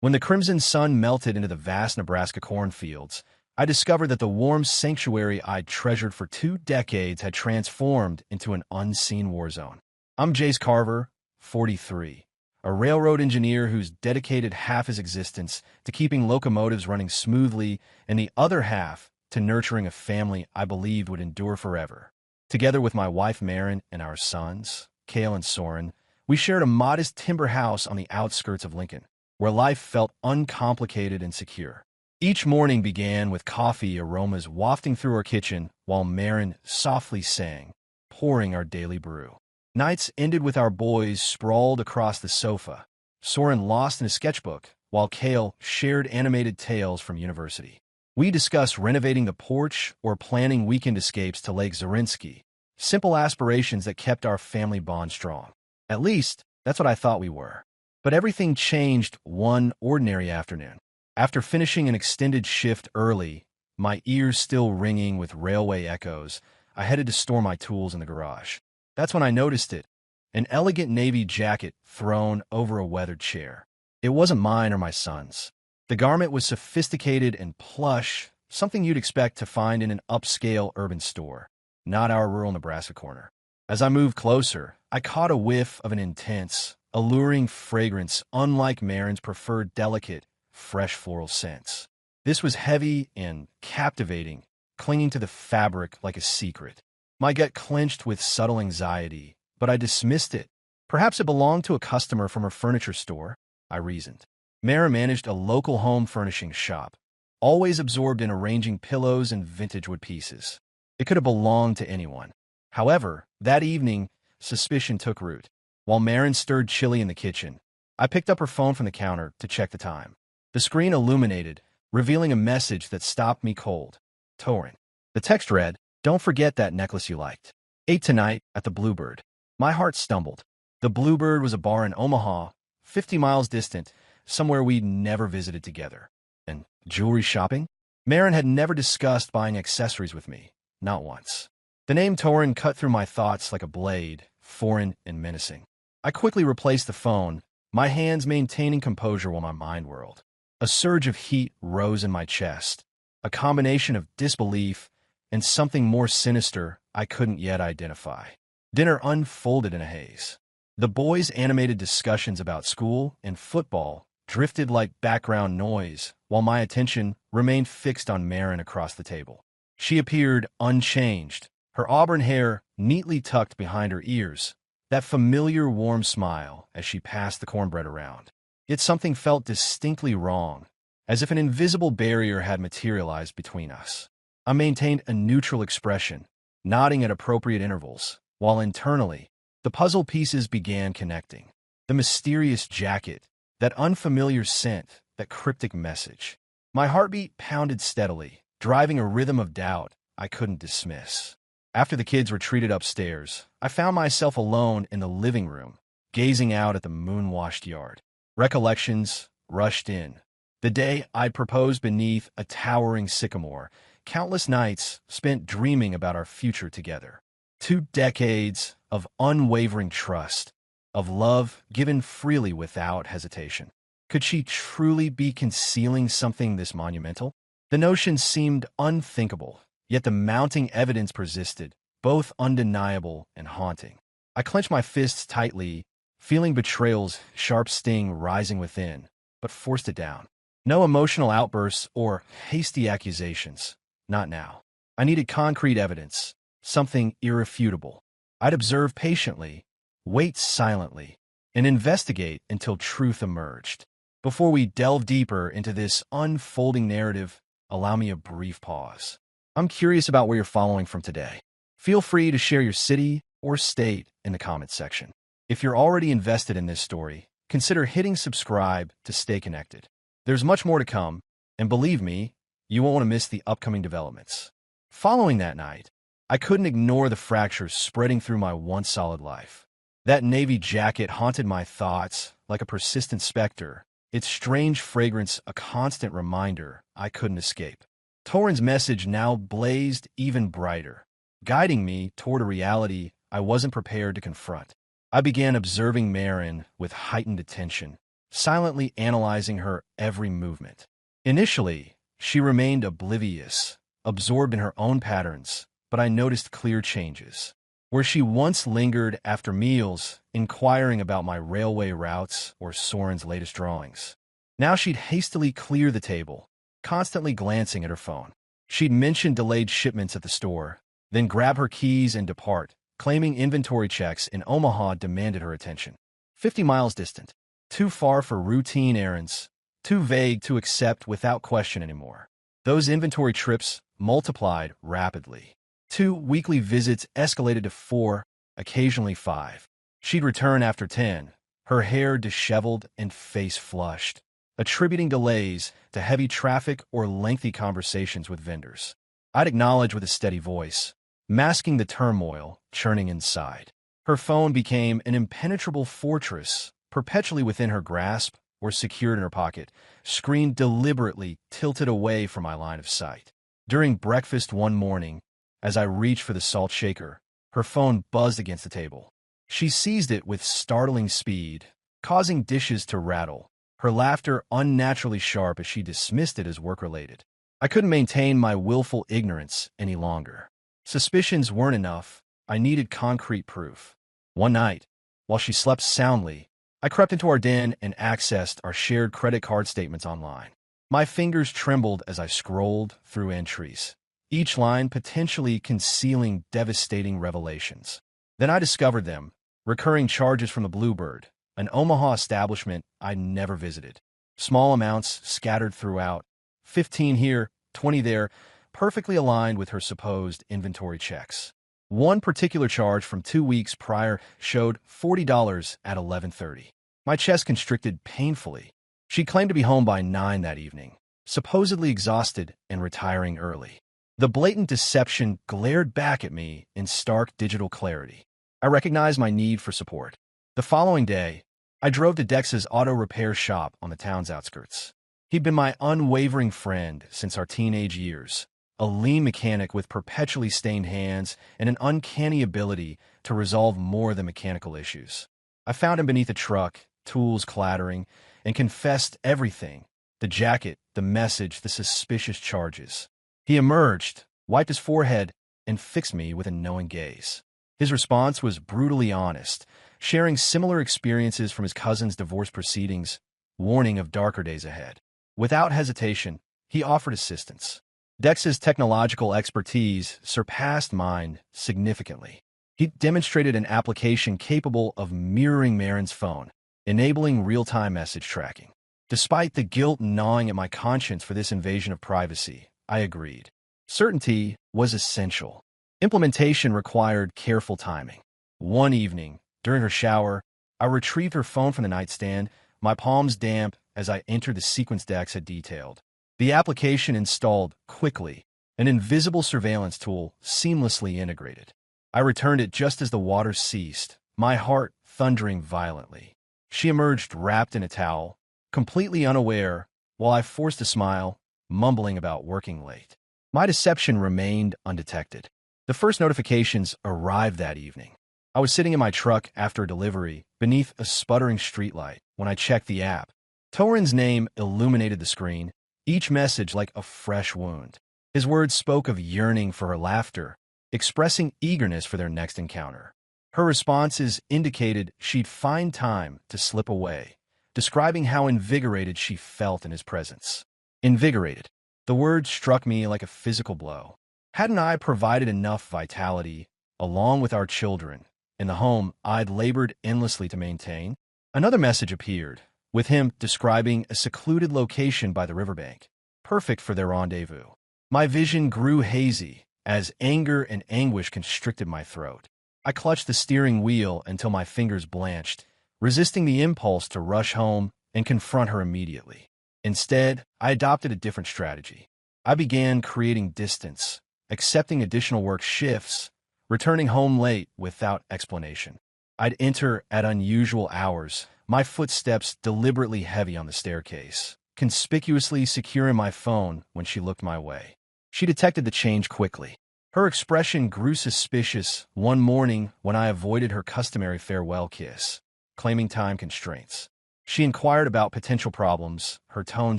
When the crimson sun melted into the vast Nebraska cornfields, I discovered that the warm sanctuary I'd treasured for 2 decades had transformed into an unseen war zone. I'm Jace Carver, 43, a railroad engineer who's dedicated half his existence to keeping locomotives running smoothly and the other half to nurturing a family I believed would endure forever. Together with my wife Marin and our sons, Cale and Soren, we shared a modest timber house on the outskirts of Lincoln, where life felt uncomplicated and secure. Each morning began with coffee aromas wafting through our kitchen while Marin softly sang, pouring our daily brew. Nights ended with our boys sprawled across the sofa, Soren lost in a sketchbook, while Cale shared animated tales from university. We discussed renovating the porch or planning weekend escapes to Lake Zorinsky, simple aspirations that kept our family bond strong. At least, that's what I thought we were. But everything changed one ordinary afternoon. After finishing an extended shift early, my ears still ringing with railway echoes, I headed to store my tools in the garage. That's when I noticed it, an elegant navy jacket thrown over a weathered chair. It wasn't mine or my son's. The garment was sophisticated and plush, something you'd expect to find in an upscale urban store, not our rural Nebraska corner. As I moved closer, I caught a whiff of an intense, alluring fragrance unlike Marin's preferred delicate, fresh floral scents. This was heavy and captivating, clinging to the fabric like a secret. My gut clenched with subtle anxiety, but I dismissed it. Perhaps it belonged to a customer from her furniture store, I reasoned. Mara managed a local home furnishing shop, always absorbed in arranging pillows and vintage wood pieces. It could have belonged to anyone. However, that evening, suspicion took root. While Marin stirred chili in the kitchen, I picked up her phone from the counter to check the time. The screen illuminated, revealing a message that stopped me cold. Torin. The text read, "Don't forget that necklace you liked. 8 tonight at the Bluebird." My heart stumbled. The Bluebird was a bar in Omaha, 50 miles distant, somewhere we'd never visited together. And jewelry shopping? Marin had never discussed buying accessories with me, not once. The name Torin cut through my thoughts like a blade, foreign and menacing. I quickly replaced the phone, my hands maintaining composure while my mind whirled. A surge of heat rose in my chest, a combination of disbelief and something more sinister I couldn't yet identify. Dinner unfolded in a haze. The boys' animated discussions about school and football drifted like background noise, while my attention remained fixed on Marin across the table. She appeared unchanged, her auburn hair neatly tucked behind her ears, that familiar warm smile as she passed the cornbread around. Yet something felt distinctly wrong, as if an invisible barrier had materialized between us. I maintained a neutral expression, nodding at appropriate intervals, while internally, the puzzle pieces began connecting. The mysterious jacket, that unfamiliar scent, that cryptic message. My heartbeat pounded steadily, driving a rhythm of doubt I couldn't dismiss. After the kids retreated upstairs, I found myself alone in the living room, gazing out at the moon-washed yard. Recollections rushed in. The day I'd proposed beneath a towering sycamore, countless nights spent dreaming about our future together. 2 decades of unwavering trust, of love given freely without hesitation. Could she truly be concealing something this monumental? The notion seemed unthinkable, yet the mounting evidence persisted, both undeniable and haunting. I clenched my fists tightly, feeling betrayal's sharp sting rising within, but forced it down. No emotional outbursts or hasty accusations. Not now. I needed concrete evidence, something irrefutable. I'd observe patiently, wait silently, and investigate until truth emerged. Before we delve deeper into this unfolding narrative, allow me a brief pause. I'm curious about where you're following from today. Feel free to share your city or state in the comments section. If you're already invested in this story, consider hitting subscribe to stay connected. There's much more to come, and believe me, you won't want to miss the upcoming developments. Following that night, I couldn't ignore the fractures spreading through my once solid life. That navy jacket haunted my thoughts like a persistent specter, its strange fragrance a constant reminder I couldn't escape. Torin's message now blazed even brighter, guiding me toward a reality I wasn't prepared to confront. I began observing Marin with heightened attention, silently analyzing her every movement. Initially, she remained oblivious, absorbed in her own patterns, but I noticed clear changes. Where she once lingered after meals, inquiring about my railway routes or Soren's latest drawings, now she'd hastily clear the table, constantly glancing at her phone. She'd mention delayed shipments at the store, then grab her keys and depart, claiming inventory checks in Omaha demanded her attention. 50 miles distant. Too far for routine errands, too vague to accept without question anymore. Those inventory trips multiplied rapidly. 2 weekly visits escalated to 4, occasionally 5. She'd return after 10, her hair disheveled and face flushed, attributing delays to heavy traffic or lengthy conversations with vendors. I'd acknowledge with a steady voice, masking the turmoil churning inside. Her phone became an impenetrable fortress, perpetually within her grasp or secured in her pocket, screen deliberately tilted away from my line of sight. During breakfast one morning, as I reached for the salt shaker, her phone buzzed against the table. She seized it with startling speed, causing dishes to rattle, her laughter unnaturally sharp as she dismissed it as work-related. I couldn't maintain my willful ignorance any longer. Suspicions weren't enough. I needed concrete proof. One night, while she slept soundly, I crept into our den and accessed our shared credit card statements online. My fingers trembled as I scrolled through entries, each line potentially concealing devastating revelations. Then I discovered them, recurring charges from the Bluebird, an Omaha establishment I'd never visited. Small amounts scattered throughout, 15 here, 20 there, perfectly aligned with her supposed inventory checks. One particular charge from 2 weeks prior showed $40 at 11:30. My chest constricted painfully. She claimed to be home by 9 that evening, supposedly exhausted and retiring early. The blatant deception glared back at me in stark digital clarity. I recognized my need for support. The following day, I drove to Dex's auto repair shop on the town's outskirts. He'd been my unwavering friend since our teenage years, a lean mechanic with perpetually stained hands and an uncanny ability to resolve more than mechanical issues. I found him beneath a truck, tools clattering, and confessed everything: the jacket, the message, the suspicious charges. He emerged, wiped his forehead, and fixed me with a knowing gaze. His response was brutally honest, sharing similar experiences from his cousin's divorce proceedings, warning of darker days ahead. Without hesitation, he offered assistance. Dex's technological expertise surpassed mine significantly. He demonstrated an application capable of mirroring Marin's phone, enabling real-time message tracking. Despite the guilt gnawing at my conscience for this invasion of privacy, I agreed. Certainty was essential. Implementation required careful timing. One evening, during her shower, I retrieved her phone from the nightstand, my palms damp as I entered the sequence Dex had detailed. The application installed quickly, an invisible surveillance tool seamlessly integrated. I returned it just as the water ceased, my heart thundering violently. She emerged wrapped in a towel, completely unaware, while I forced a smile, mumbling about working late. My deception remained undetected. The first notifications arrived that evening. I was sitting in my truck after a delivery, beneath a sputtering streetlight, when I checked the app. Torin's name illuminated the screen, each message like a fresh wound. His words spoke of yearning for her laughter, expressing eagerness for their next encounter. Her responses indicated she'd find time to slip away, describing how invigorated she felt in his presence. Invigorated. The word struck me like a physical blow. Hadn't I provided enough vitality, along with our children, in the home I'd labored endlessly to maintain? Another message appeared, with him describing a secluded location by the riverbank, perfect for their rendezvous. My vision grew hazy as anger and anguish constricted my throat. I clutched the steering wheel until my fingers blanched, resisting the impulse to rush home and confront her immediately. Instead, I adopted a different strategy. I began creating distance, accepting additional work shifts, returning home late without explanation. I'd enter at unusual hours, my footsteps deliberately heavy on the staircase, conspicuously securing my phone when she looked my way. She detected the change quickly. Her expression grew suspicious one morning when I avoided her customary farewell kiss, claiming time constraints. She inquired about potential problems, her tone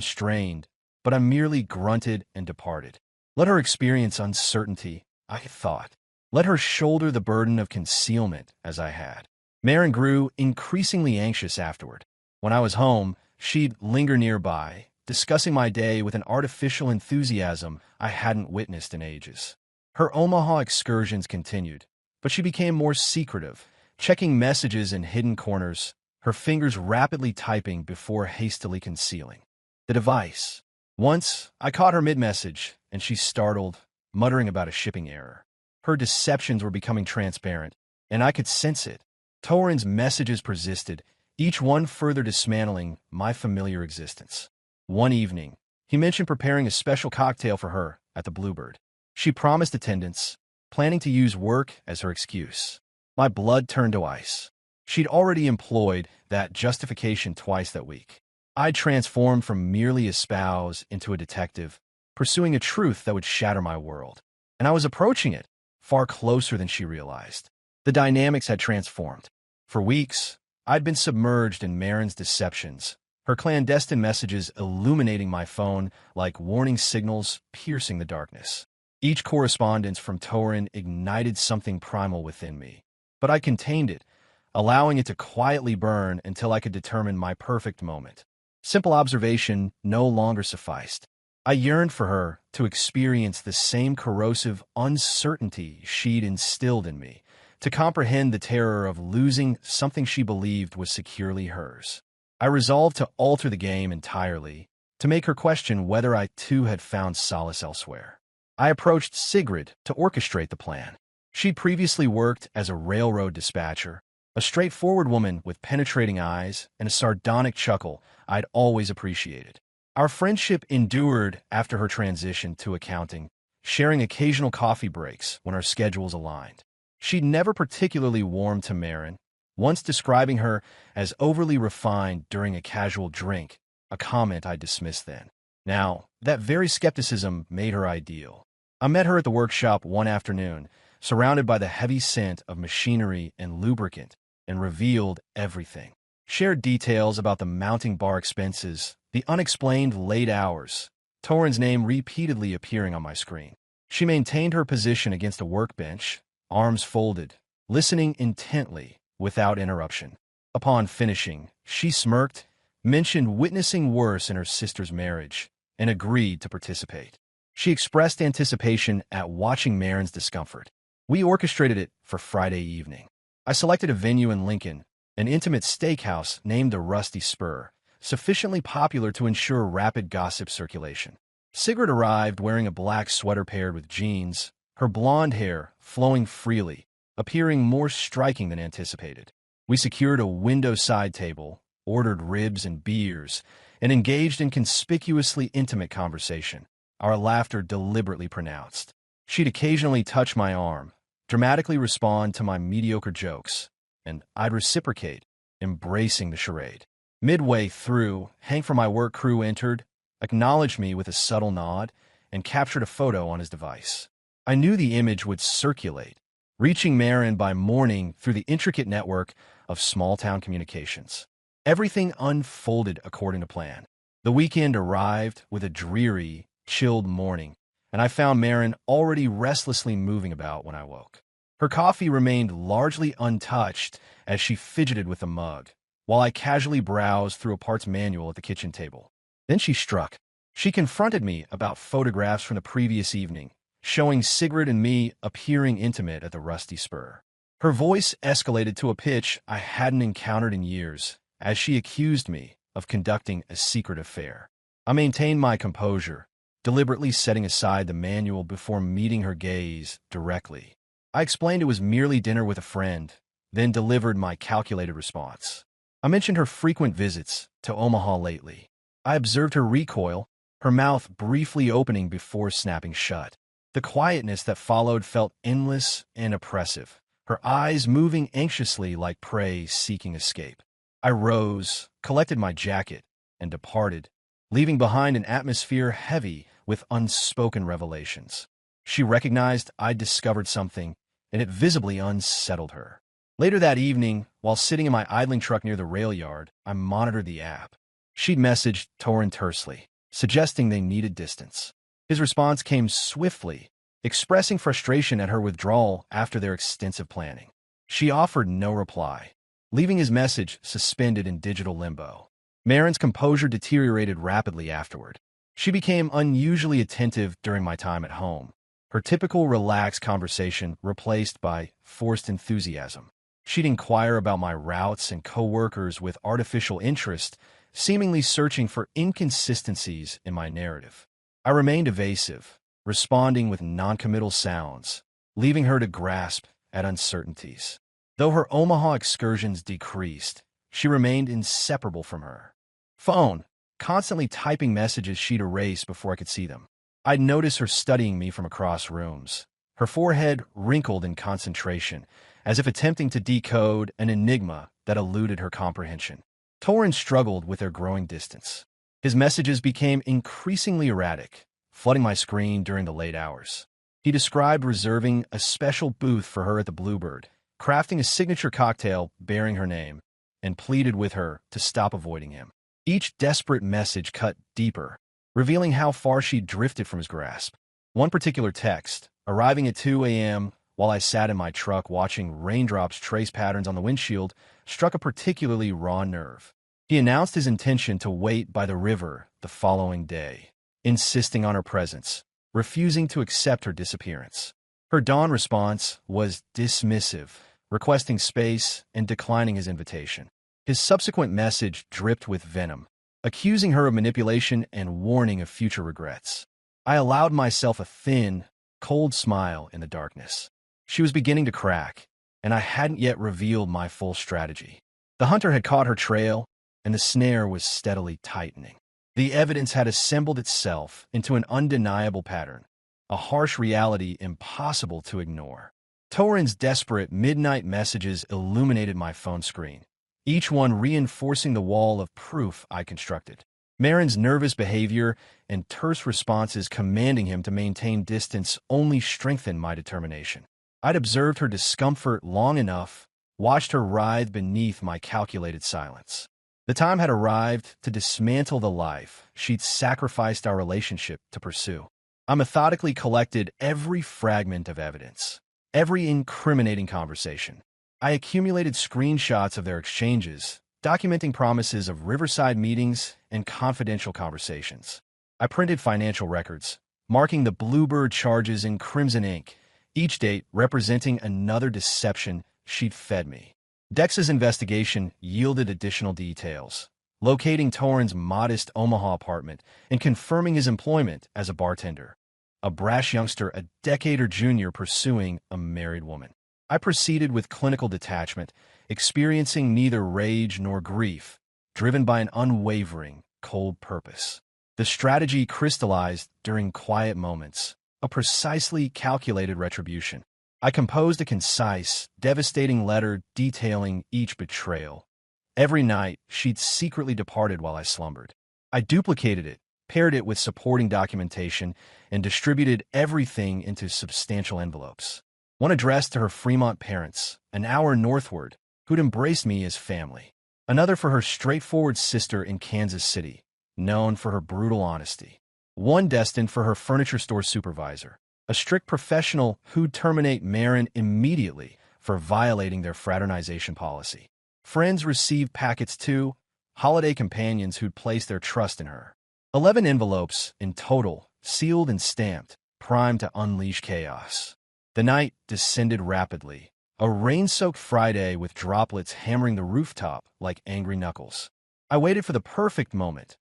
strained, but I merely grunted and departed. Let her experience uncertainty, I thought. Let her shoulder the burden of concealment as I had. Marin grew increasingly anxious afterward. When I was home, she'd linger nearby, discussing my day with an artificial enthusiasm I hadn't witnessed in ages. Her Omaha excursions continued, but she became more secretive, checking messages in hidden corners, her fingers rapidly typing before hastily concealing the device. Once, I caught her mid-message, and she startled, muttering about a shipping error. Her deceptions were becoming transparent, and I could sense it. Torin's messages persisted, each one further dismantling my familiar existence. One evening, he mentioned preparing a special cocktail for her at the Bluebird. She promised attendance, planning to use work as her excuse. My blood turned to ice. She'd already employed that justification twice that week. I transformed from merely a spouse into a detective, pursuing a truth that would shatter my world. And I was approaching it, far closer than she realized. The dynamics had transformed. For weeks, I'd been submerged in Marin's deceptions, her clandestine messages illuminating my phone like warning signals piercing the darkness. Each correspondence from Torin ignited something primal within me. But I contained it, allowing it to quietly burn until I could determine my perfect moment. Simple observation no longer sufficed. I yearned for her to experience the same corrosive uncertainty she'd instilled in me, to comprehend the terror of losing something she believed was securely hers. I resolved to alter the game entirely, to make her question whether I too had found solace elsewhere. I approached Sigrid to orchestrate the plan. She'd previously worked as a railroad dispatcher, a straightforward woman with penetrating eyes and a sardonic chuckle I'd always appreciated. Our friendship endured after her transition to accounting, sharing occasional coffee breaks when our schedules aligned. She'd never particularly warmed to Marin, once describing her as overly refined during a casual drink, a comment I dismissed then. Now, that very skepticism made her ideal. I met her at the workshop one afternoon, surrounded by the heavy scent of machinery and lubricant, and revealed everything. Shared details about the mounting bar expenses, the unexplained late hours, Torin's name repeatedly appearing on my screen. She maintained her position against a workbench, arms folded, listening intently, without interruption. Upon finishing, she smirked, mentioned witnessing worse in her sister's marriage, and agreed to participate. She expressed anticipation at watching Marin's discomfort. We orchestrated it for Friday evening. I selected a venue in Lincoln, an intimate steakhouse named the Rusty Spur, sufficiently popular to ensure rapid gossip circulation. Sigrid arrived wearing a black sweater paired with jeans, her blonde hair flowing freely, appearing more striking than anticipated. We secured a window-side table, ordered ribs and beers, and engaged in conspicuously intimate conversation, our laughter deliberately pronounced. She'd occasionally touch my arm, dramatically respond to my mediocre jokes, and I'd reciprocate, embracing the charade. Midway through, Hank from my work crew entered, acknowledged me with a subtle nod, and captured a photo on his device. I knew the image would circulate, reaching Marin by morning through the intricate network of small-town communications. Everything unfolded according to plan. The weekend arrived with a dreary, chilled morning, and I found Marin already restlessly moving about when I woke. Her coffee remained largely untouched as she fidgeted with the mug, while I casually browsed through a parts manual at the kitchen table. Then she struck. She confronted me about photographs from the previous evening, showing Sigrid and me appearing intimate at the Rusty Spur. Her voice escalated to a pitch I hadn't encountered in years, as she accused me of conducting a secret affair. I maintained my composure, deliberately setting aside the manual before meeting her gaze directly. I explained it was merely dinner with a friend, then delivered my calculated response. I mentioned her frequent visits to Omaha lately. I observed her recoil, her mouth briefly opening before snapping shut. The quietness that followed felt endless and oppressive, her eyes moving anxiously like prey seeking escape. I rose, collected my jacket, and departed, leaving behind an atmosphere heavy with unspoken revelations. She recognized I'd discovered something, and it visibly unsettled her. Later that evening, While sitting in my idling truck near the rail yard, I monitored the app. She'd messaged Torin tersely, suggesting they needed distance. His response came swiftly, expressing frustration at her withdrawal after their extensive planning. She offered no reply, leaving his message suspended in digital limbo. Marin's composure deteriorated rapidly afterward. She became unusually attentive during my time at home, her typical relaxed conversation replaced by forced enthusiasm. She'd inquire about my routes and coworkers with artificial interest, seemingly searching for inconsistencies in my narrative. I remained evasive, responding with noncommittal sounds, leaving her to grasp at uncertainties. Though her Omaha excursions decreased, she remained inseparable from her phone, constantly typing messages she'd erase before I could see them. I'd notice her studying me from across rooms, her forehead wrinkled in concentration, as if attempting to decode an enigma that eluded her comprehension. Torin struggled with their growing distance. His messages became increasingly erratic, flooding my screen during the late hours. He described reserving a special booth for her at the Bluebird, crafting a signature cocktail bearing her name, and pleaded with her to stop avoiding him. Each desperate message cut deeper, revealing how far she'd drifted from his grasp. One particular text, arriving at 2 a.m. while I sat in my truck watching raindrops trace patterns on the windshield, struck a particularly raw nerve. He announced his intention to wait by the river the following day, insisting on her presence, refusing to accept her disappearance. Her dawn response was dismissive, requesting space and declining his invitation. His subsequent message dripped with venom, accusing her of manipulation and warning of future regrets. I allowed myself a thin, cold smile in the darkness. She was beginning to crack, and I hadn't yet revealed my full strategy. The hunter had caught her trail, and the snare was steadily tightening. The evidence had assembled itself into an undeniable pattern, a harsh reality impossible to ignore. Torin's desperate midnight messages illuminated my phone screen, each one reinforcing the wall of proof I constructed. Marin's nervous behavior and terse responses commanding him to maintain distance only strengthened my determination. I'd observed her discomfort long enough, watched her writhe beneath my calculated silence. The time had arrived to dismantle the life she'd sacrificed our relationship to pursue. I methodically collected every fragment of evidence, every incriminating conversation. I accumulated screenshots of their exchanges, documenting promises of riverside meetings and confidential conversations. I printed financial records, marking the Bluebird charges in crimson ink, each date representing another deception she'd fed me. Dex's investigation yielded additional details, locating Torin's modest Omaha apartment and confirming his employment as a bartender, a brash youngster a decade or junior pursuing a married woman. I proceeded with clinical detachment, experiencing neither rage nor grief, driven by an unwavering, cold purpose. The strategy crystallized during quiet moments, a precisely calculated retribution. I composed a concise, devastating letter detailing each betrayal. Every night, she'd secretly departed while I slumbered. I duplicated it, paired it with supporting documentation, and distributed everything into substantial envelopes. One addressed to her Fremont parents, an hour northward, who'd embraced me as family. Another for her straightforward sister in Kansas City, known for her brutal honesty. One destined for her furniture store supervisor, a strict professional who'd terminate Marin immediately for violating their fraternization policy. Friends received packets too, holiday companions who'd placed their trust in her. 11 envelopes in total, sealed and stamped, primed to unleash chaos. The night descended rapidly, a rain-soaked Friday with droplets hammering the rooftop like angry knuckles. I waited for the perfect moment.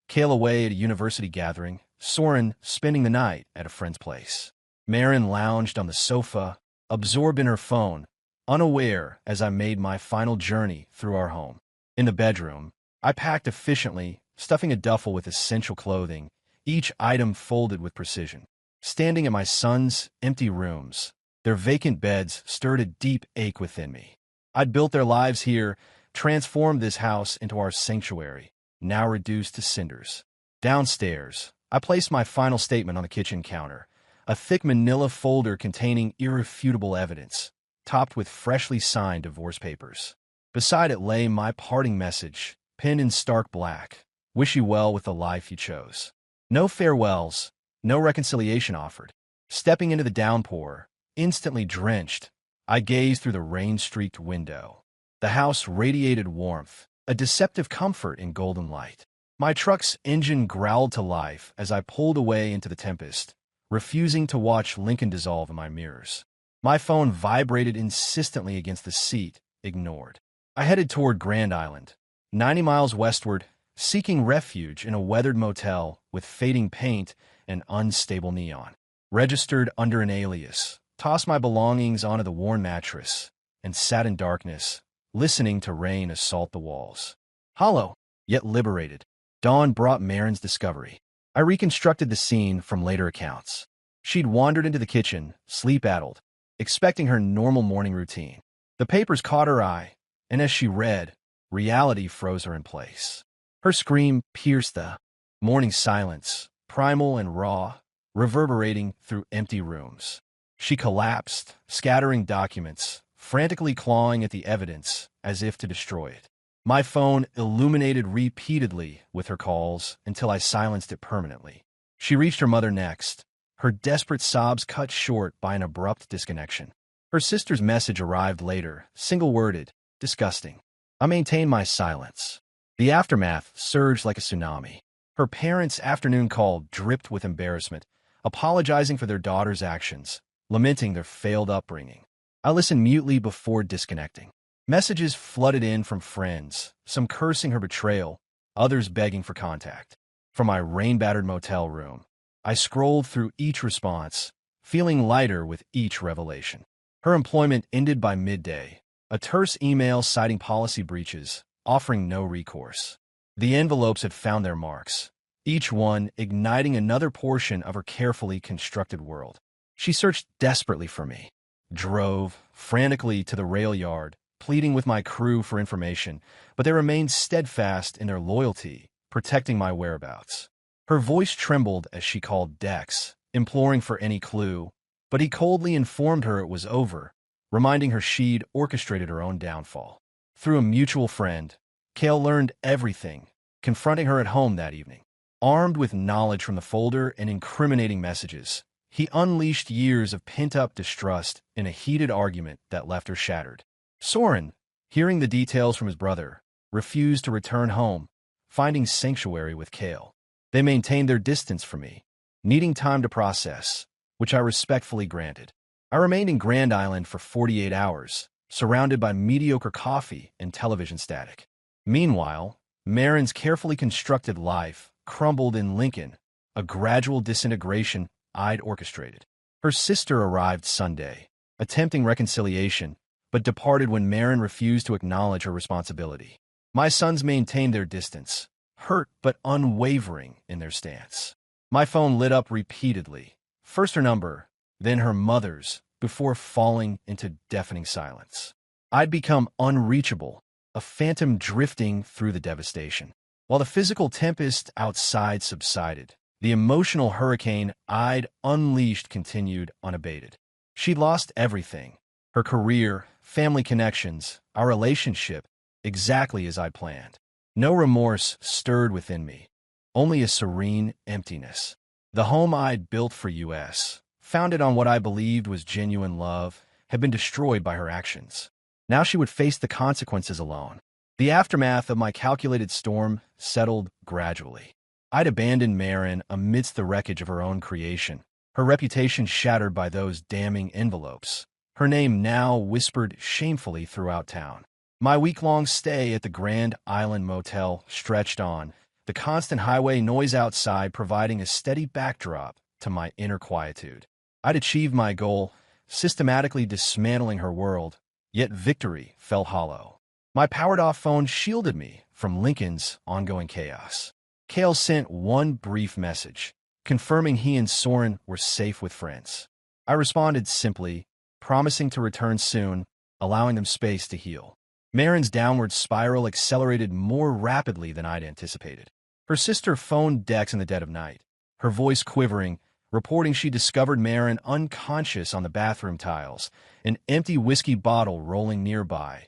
Kale away at a university gathering, Soren spending the night at a friend's place. Marin lounged on the sofa, absorbed in her phone, unaware as I made my final journey through our home. In the bedroom, I packed efficiently, stuffing a duffel with essential clothing, each item folded with precision. Standing at my son's empty rooms, their vacant beds stirred a deep ache within me. I'd built their lives here, transformed this house into our sanctuary, now reduced to cinders. Downstairs, I placed my final statement on the kitchen counter, a thick manila folder containing irrefutable evidence, topped with freshly signed divorce papers. Beside it lay my parting message, pinned in stark black. Wish you well with the life you chose. No farewells, no reconciliation offered. Stepping into the downpour, instantly drenched, I gazed through the rain-streaked window. The house radiated warmth, a deceptive comfort in golden light. My truck's engine growled to life as I pulled away into the tempest, refusing to watch Lincoln dissolve in my mirrors. My phone vibrated insistently against the seat, ignored. I headed toward Grand Island, 90 miles westward, seeking refuge in a weathered motel with fading paint and unstable neon. Registered under an alias, tossed my belongings onto the worn mattress, and sat in darkness, listening to rain assault the walls. Hollow, yet liberated, dawn brought Marin's discovery. I reconstructed the scene from later accounts. She'd wandered into the kitchen, sleep-addled, expecting her normal morning routine. The papers caught her eye, and as she read, reality froze her in place. Her scream pierced the morning silence, primal and raw, reverberating through empty rooms. She collapsed, scattering documents, frantically clawing at the evidence as if to destroy it. My phone illuminated repeatedly with her calls until I silenced it permanently. She reached her mother next, her desperate sobs cut short by an abrupt disconnection. Her sister's message arrived later, single-worded, disgusting. I maintained my silence. The aftermath surged like a tsunami. Her parents' afternoon call dripped with embarrassment, apologizing for their daughter's actions, lamenting their failed upbringing. I listened mutely before disconnecting. Messages flooded in from friends, some cursing her betrayal, others begging for contact. From my rain-battered motel room, I scrolled through each response, feeling lighter with each revelation. Her employment ended by midday, a terse email citing policy breaches, offering no recourse. The envelopes had found their marks, each one igniting another portion of her carefully constructed world. She searched desperately for me, drove frantically to the rail yard, pleading with my crew for information, but they remained steadfast in their loyalty, protecting my whereabouts. Her voice trembled as she called Dex, imploring for any clue, but he coldly informed her it was over, reminding her she'd orchestrated her own downfall. Through a mutual friend, Cale learned everything, confronting her at home that evening. Armed with knowledge from the folder and incriminating messages, he unleashed years of pent-up distrust in a heated argument that left her shattered. Soren, hearing the details from his brother, refused to return home, finding sanctuary with Cale. They maintained their distance from me, needing time to process, which I respectfully granted. I remained in Grand Island for 48 hours, surrounded by mediocre coffee and television static. Meanwhile, Marin's carefully constructed life crumbled in Lincoln, a gradual disintegration I'd orchestrated. Her sister arrived Sunday, attempting reconciliation, but departed when Marin refused to acknowledge her responsibility. My sons maintained their distance, hurt but unwavering in their stance. My phone lit up repeatedly, first her number, then her mother's, before falling into deafening silence. I'd become unreachable, a phantom drifting through the devastation. While the physical tempest outside subsided, the emotional hurricane I'd unleashed continued unabated. She'd lost everything: her career, family connections, our relationship, exactly as I'd planned. No remorse stirred within me, only a serene emptiness. The home I'd built for us, founded on what I believed was genuine love, had been destroyed by her actions. Now she would face the consequences alone. The aftermath of my calculated storm settled gradually. I'd abandoned Marin amidst the wreckage of her own creation, her reputation shattered by those damning envelopes, her name now whispered shamefully throughout town. My week-long stay at the Grand Island Motel stretched on, the constant highway noise outside providing a steady backdrop to my inner quietude. I'd achieved my goal, systematically dismantling her world, yet victory felt hollow. My powered-off phone shielded me from Lincoln's ongoing chaos. Cale sent one brief message, confirming he and Soren were safe with friends. I responded simply, promising to return soon, allowing them space to heal. Marin's downward spiral accelerated more rapidly than I'd anticipated. Her sister phoned Dex in the dead of night, her voice quivering, reporting she discovered Marin unconscious on the bathroom tiles, an empty whiskey bottle rolling nearby,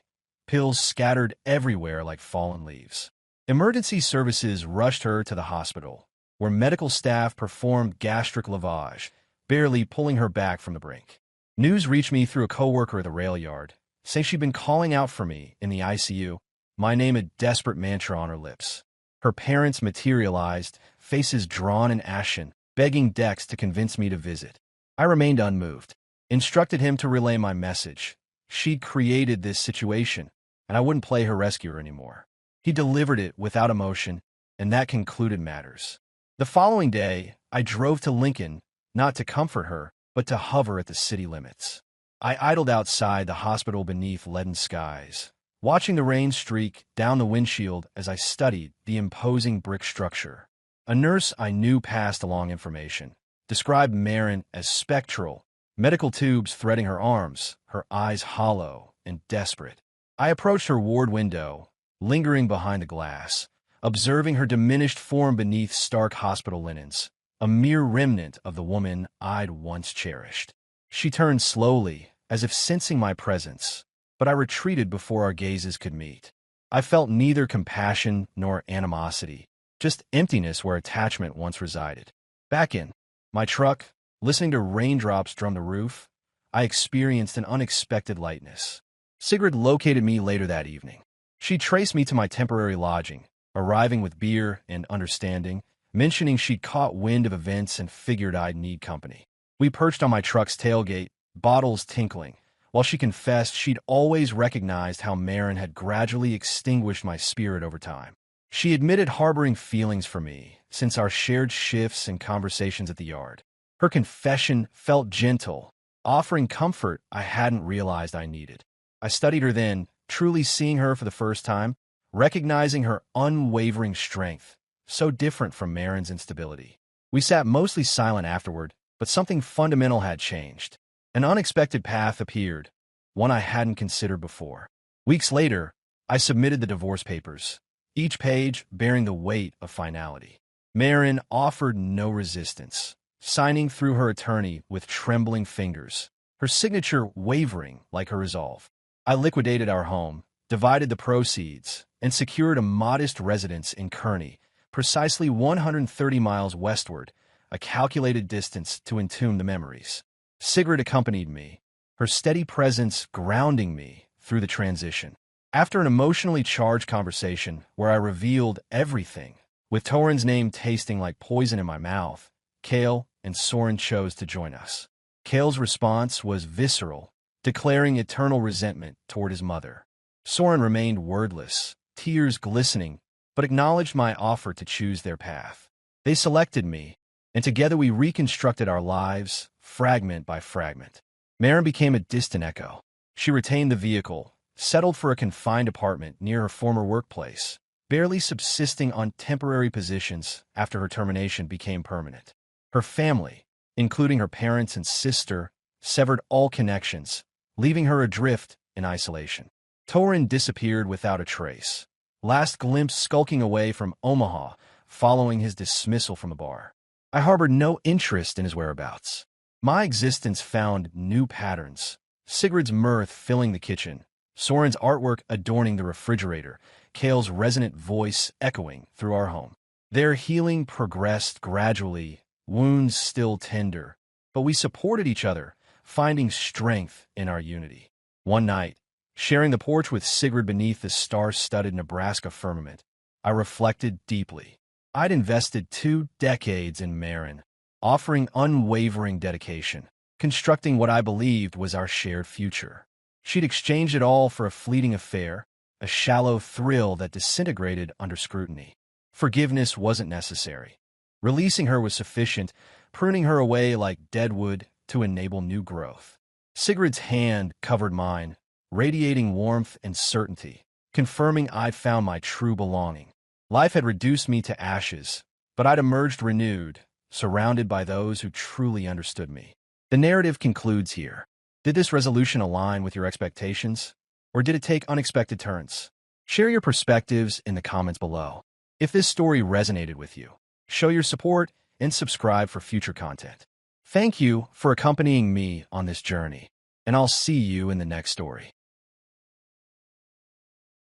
pills scattered everywhere like fallen leaves. Emergency services rushed her to the hospital, where medical staff performed gastric lavage, barely pulling her back from the brink. News reached me through a coworker at the rail yard, saying she'd been calling out for me in the ICU, my name a desperate mantra on her lips. Her parents materialized, faces drawn and ashen, begging Dex to convince me to visit. I remained unmoved, instructed him to relay my message. She'd created this situation, and I wouldn't play her rescuer anymore. He delivered it without emotion, and that concluded matters. The following day, I drove to Lincoln, not to comfort her, but to hover at the city limits. I idled outside the hospital beneath leaden skies, watching the rain streak down the windshield as I studied the imposing brick structure. A nurse I knew passed along information, described Marin as spectral, medical tubes threading her arms, her eyes hollow and desperate. I approached her ward window, lingering behind the glass, observing her diminished form beneath stark hospital linens, a mere remnant of the woman I'd once cherished. She turned slowly, as if sensing my presence, but I retreated before our gazes could meet. I felt neither compassion nor animosity, just emptiness where attachment once resided. Back in my truck, listening to raindrops drum the roof, I experienced an unexpected lightness. Sigrid located me later that evening. She traced me to my temporary lodging, arriving with beer and understanding, mentioning she'd caught wind of events and figured I'd need company. We perched on my truck's tailgate, bottles tinkling, while she confessed she'd always recognized how Marin had gradually extinguished my spirit over time. She admitted harboring feelings for me since our shared shifts and conversations at the yard. Her confession felt gentle, offering comfort I hadn't realized I needed. I studied her then, truly seeing her for the first time, recognizing her unwavering strength, so different from Marin's instability. We sat mostly silent afterward, but something fundamental had changed. An unexpected path appeared, one I hadn't considered before. Weeks later, I submitted the divorce papers, each page bearing the weight of finality. Marin offered no resistance, signing through her attorney with trembling fingers, her signature wavering like her resolve. I liquidated our home, divided the proceeds, and secured a modest residence in Kearney, precisely 130 miles westward, a calculated distance to entomb the memories. Sigrid accompanied me, her steady presence grounding me through the transition. After an emotionally charged conversation where I revealed everything, with Torin's name tasting like poison in my mouth, Kale and Soren chose to join us. Kale's response was visceral, declaring eternal resentment toward his mother. Soren remained wordless, tears glistening, but acknowledged my offer to choose their path. They selected me, and together we reconstructed our lives, fragment by fragment. Marin became a distant echo. She retained the vehicle, settled for a confined apartment near her former workplace, barely subsisting on temporary positions after her termination became permanent. Her family, including her parents and sister, severed all connections, leaving her adrift in isolation. Torin disappeared without a trace, last glimpse skulking away from Omaha following his dismissal from the bar. I harbored no interest in his whereabouts. My existence found new patterns, Sigrid's mirth filling the kitchen, Soren's artwork adorning the refrigerator, Kale's resonant voice echoing through our home. Their healing progressed gradually, wounds still tender, but we supported each other, finding strength in our unity. One night, sharing the porch with Sigrid beneath the star-studded Nebraska firmament, I reflected deeply. I'd invested 2 decades in Marin, offering unwavering dedication, constructing what I believed was our shared future. She'd exchanged it all for a fleeting affair, a shallow thrill that disintegrated under scrutiny. Forgiveness wasn't necessary. Releasing her was sufficient, pruning her away like deadwood to enable new growth. Sigrid's hand covered mine, radiating warmth and certainty, confirming I'd found my true belonging. Life had reduced me to ashes, but I'd emerged renewed, surrounded by those who truly understood me. The narrative concludes here. Did this resolution align with your expectations, or did it take unexpected turns? Share your perspectives in the comments below. If this story resonated with you, show your support and subscribe for future content. Thank you for accompanying me on this journey, and I'll see you in the next story.